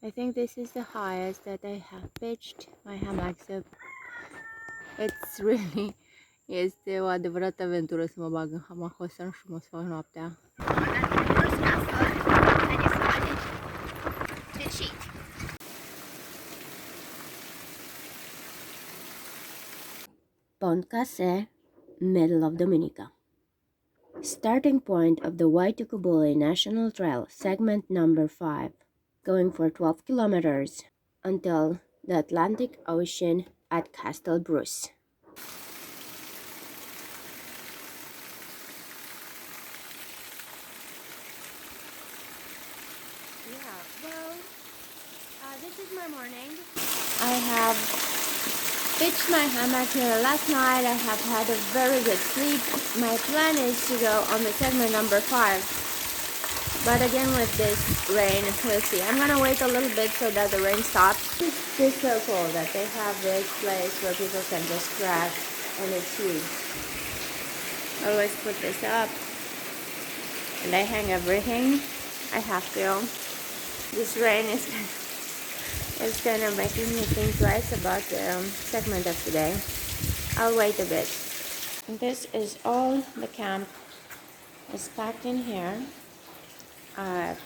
I think this is the highest that I have pitched my hammock, so it's really este o adevărată aventură să mă bag în hammock ăsta și mă fac noaptea. Pont Casee, middle of Dominica. Starting point of the Waitukubuli National Trail, segment number 5, going for 12 kilometers until the Atlantic Ocean at Castle Bruce. Yeah, well, this is my morning. I have pitched my hammock here last night. I have had a very good sleep. My plan is to go on the segment number 5. But again with this rain, we'll see. I'm gonna wait a little bit so that the rain stops. It's so cool that they have this place where people can just crash, and it's huge. I always put this up and I hang everything. I have to. This rain is kind of making me think twice about the segment of today. I'll wait a bit. This is all the camp is packed in here. I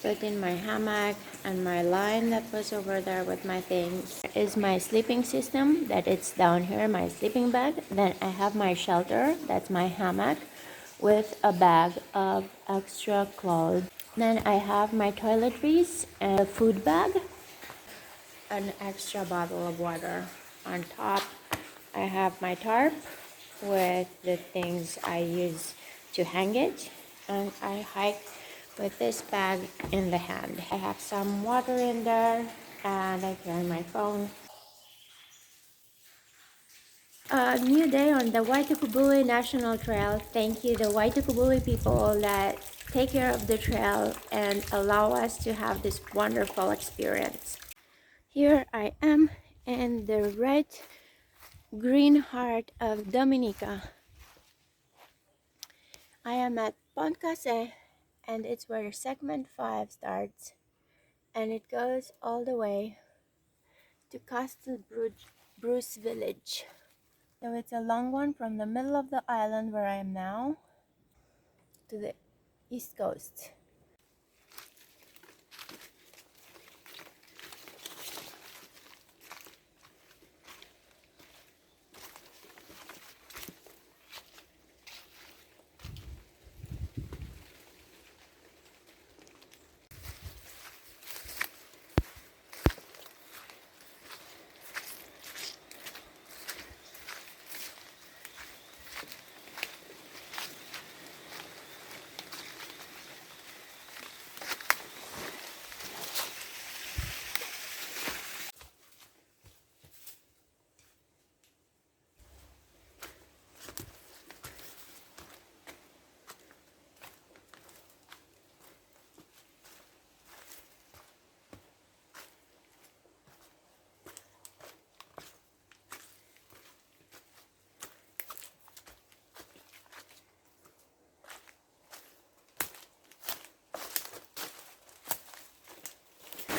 put in my hammock and my line that was over there with my things. Is my sleeping system that it's down here, my sleeping bag. Then I have my shelter, that's my hammock, with a bag of extra clothes. Then I have my toiletries and a food bag, an extra bottle of water. On top, I have my tarp with the things I use to hang it, and I hike with this bag in the hand. I have some water in there, and I carry my phone. A new day on the Waitukubuli National Trail. Thank you, the Waitukubuli people that take care of the trail and allow us to have this wonderful experience. Here I am in the red green heart of Dominica. I am at Pont Casee, and it's where segment 5 starts, and it goes all the way to Castle Bruce village. So it's a long one from the middle of the island where I am now to the east coast.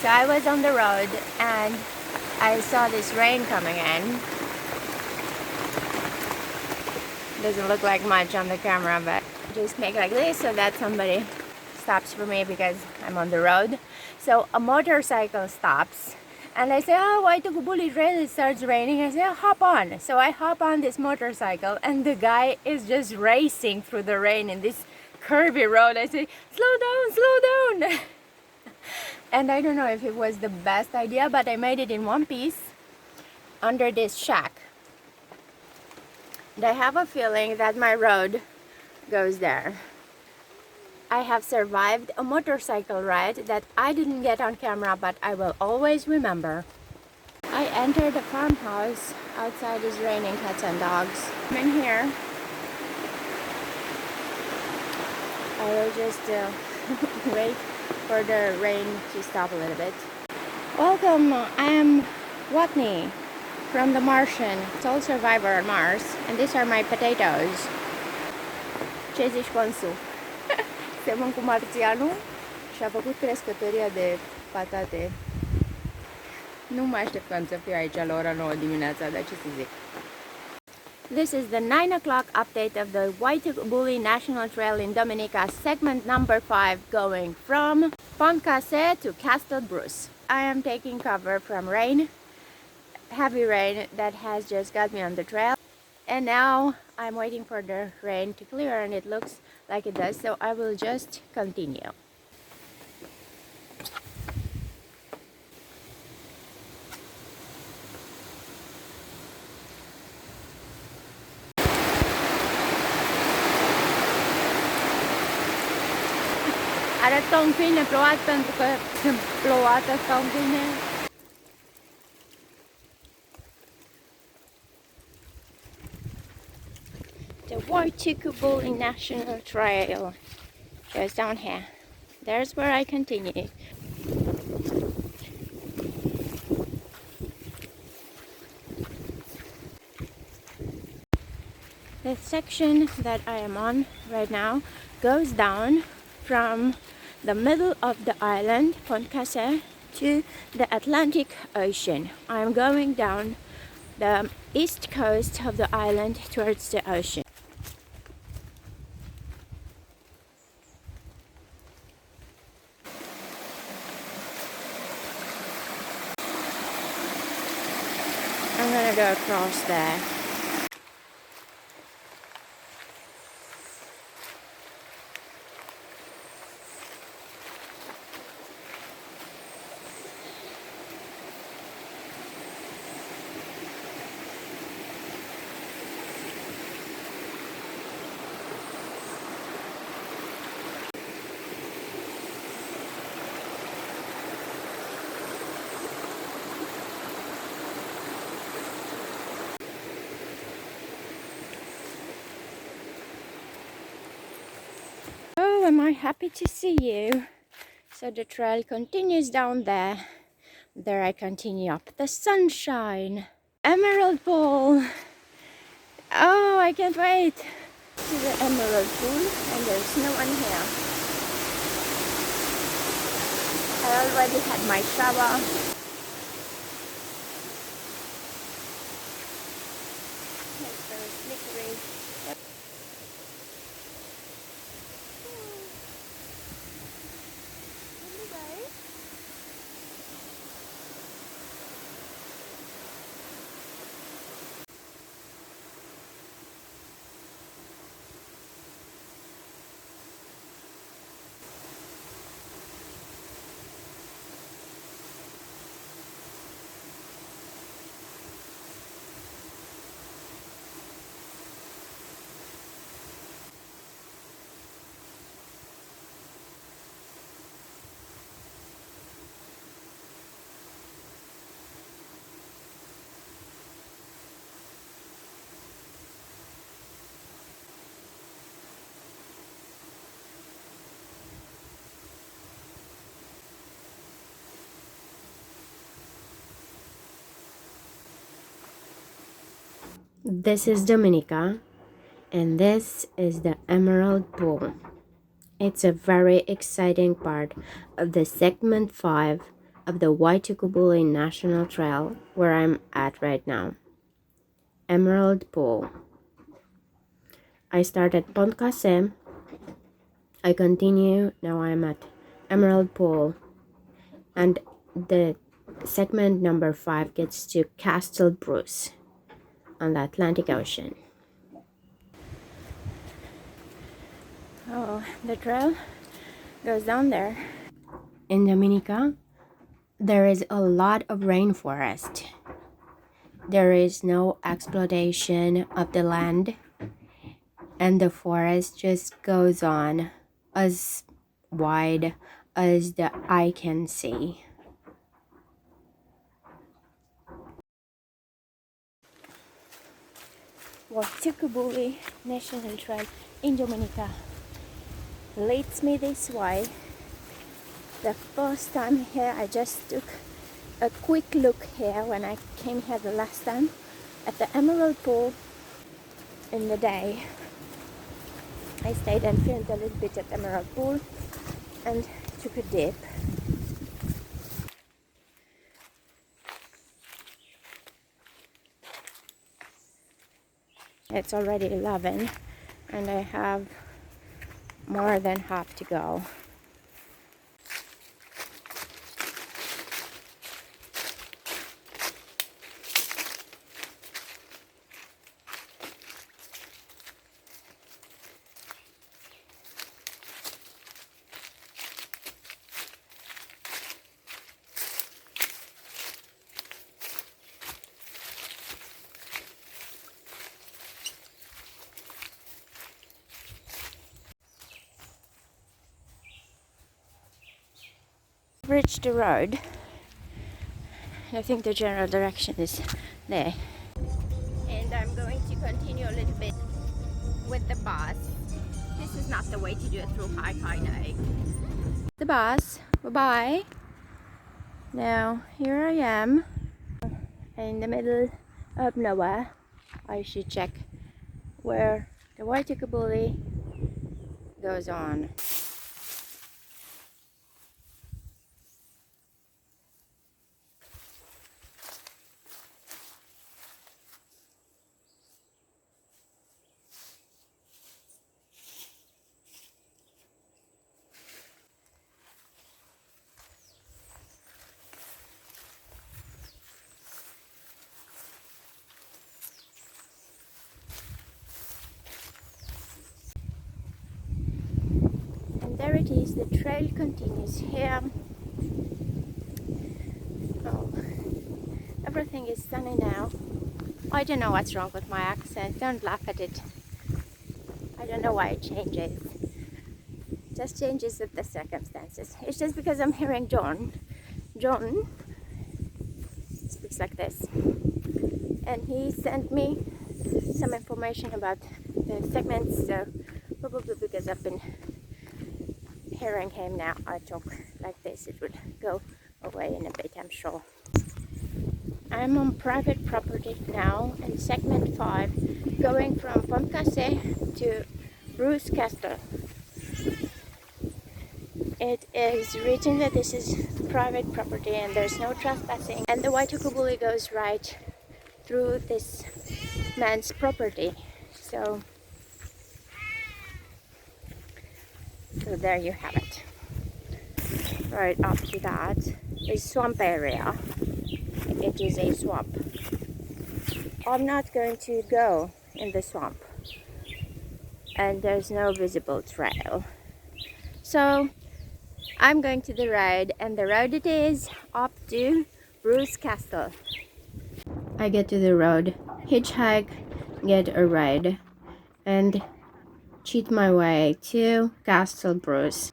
So I was on the road and I saw this rain coming in. Doesn't look like much on the camera, but just make like this so that somebody stops for me because I'm on the road. So a motorcycle stops and I say, oh, Waitukubuli Trail, it starts raining. I say, oh, hop on. So I hop on this motorcycle and the guy is just racing through the rain in this curvy road. I say, slow down, slow down. And I don't know if it was the best idea, but I made it in one piece under this shack. And I have a feeling that my road goes there. I have survived a motorcycle ride that I didn't get on camera, but I will always remember. I entered a farmhouse. Outside is raining cats and dogs. I'm in here. I will just wait for the rain to stop a little bit. Welcome, I am Watney from The Martian, sole survivor on Mars, and these are my potatoes. Ce zici, Consu? Semăn cu marțianul și a făcut crescătoria de patate. Nu mă așteptam să fiu aici la ora 9 dimineața, dar ce să zic. This is the 9 o'clock update of the Waitukubuli National Trail in Dominica, segment number 5, going from Pont Casee to Castle Bruce. I am taking cover from rain, heavy rain that has just got me on the trail. And now I'm waiting for the rain to clear, and it looks like it does, so I will just continue. Arăt ca un câine plouat pentru că sunt plouată ca un câine. The Waitukubuli National Trail goes down here. There's where I continue. The section that I am on right now goes down from the middle of the island, Pont Casee, to the Atlantic Ocean. I'm going down the east coast of the island towards the ocean. I'm gonna go across there. Am I happy to see you? So the trail continues down there. There I continue up the sunshine. Emerald Pool. Oh, I can't wait to the Emerald Pool, and there's no one here. I already had my shower. It's very slippery. This is Dominica, and this is the Emerald Pool. It's a very exciting part of the segment 5 of the Waitukubuli National Trail where I'm at right now. Emerald Pool. I start at Pont Casee. I continue, now I'm at Emerald Pool, and the segment number 5 gets to Castle Bruce on the Atlantic Ocean. Oh, the trail goes down there. In Dominica, there is a lot of rainforest. There is no exploitation of the land, and the forest just goes on as wide as the eye can see. Waitukubuli National Trail in Dominica leads me this way. The first time here, I just took a quick look here when I came here the last time at the Emerald Pool in the day. I stayed and filmed a little bit at Emerald Pool and took a dip. It's already 11 and I have more than half to go. Reached the road. I think the general direction is there. And I'm going to continue a little bit with the bus. This is not the way to do a through hike, I know. The bus, bye-bye. Now here I am in the middle of nowhere. I should check where the Waitukubuli goes on. And there it is, the trail continues here. Oh, everything is sunny now. I don't know what's wrong with my accent, don't laugh at it. I don't know why it changes. Just changes with the circumstances. It's just because I'm hearing John speaks like this. And he sent me some information about the segments, so probably because I've been hearing him now, I talk like this, it would go away in a bit, I'm sure. I'm on private property now in segment 5, going from Pont Casee to Bruce Castle. It is written that this is private property and there's no trespassing, and the Waitukubuli goes right through this man's property. So there you have it. Right after that is swamp area. It is a swamp. I'm not going to go in the swamp, and there's no visible trail. So I'm going to the road, and the road it is up to Bruce Castle. I get to the road, hitchhike, get a ride, and cheat my way to Castle Bruce.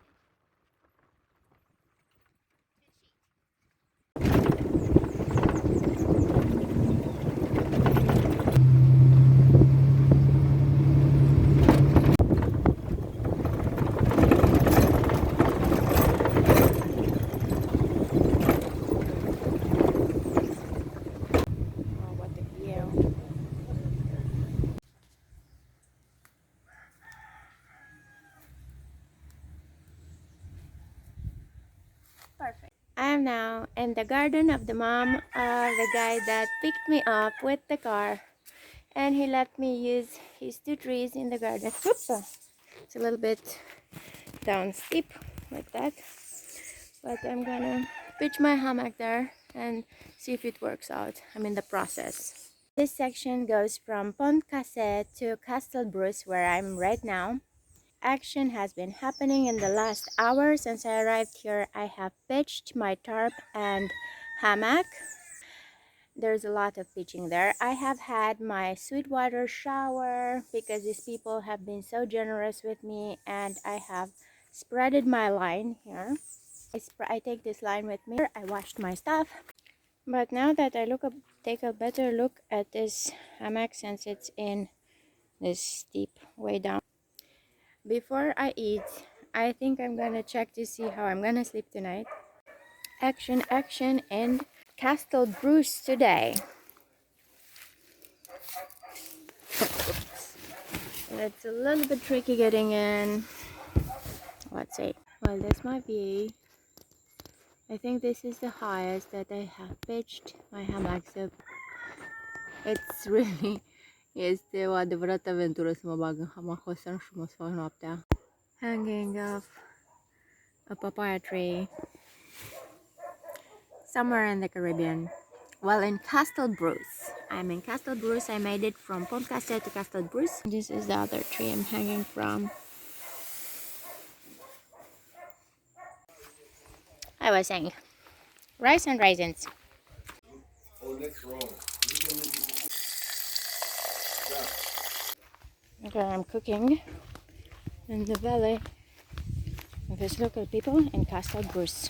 Perfect. I am now in the garden of the mom of the guy that picked me up with the car, and he let me use his 2 trees in the garden. Oops. It's a little bit down steep like that, but I'm gonna pitch my hammock there and see if it works out. I'm in the process. This section goes from Pont Casee to Castle Bruce, where I'm right now. Action has been happening in the last hour since I arrived here. I have pitched my tarp and hammock. There's a lot of pitching there. I have had my Sweetwater shower because these people have been so generous with me, and I have spreaded my line here. I take this line with me. I washed my stuff. But now that I take a better look at this hammock, since it's in this steep way down. Before I eat, I think I'm gonna check to see how I'm gonna sleep tonight. Action, and Castle Bruce today. It's a little bit tricky getting in. Let's see. Well, this might be. I think this is the highest that I have pitched my hammock, so it's really Este o adevărată aventură să mă bag în hamac ăsta și mă fac noaptea. Hanging off a papaya tree somewhere in the Caribbean. Well, in Castle Bruce. I'm in Castle Bruce. I made it from Pont Casee to Castle Bruce. This is the other tree I'm hanging from. I was saying, rice and raisins. Oh, that's wrong. Okay, I'm cooking in the valley with these local people in Castle Bruce.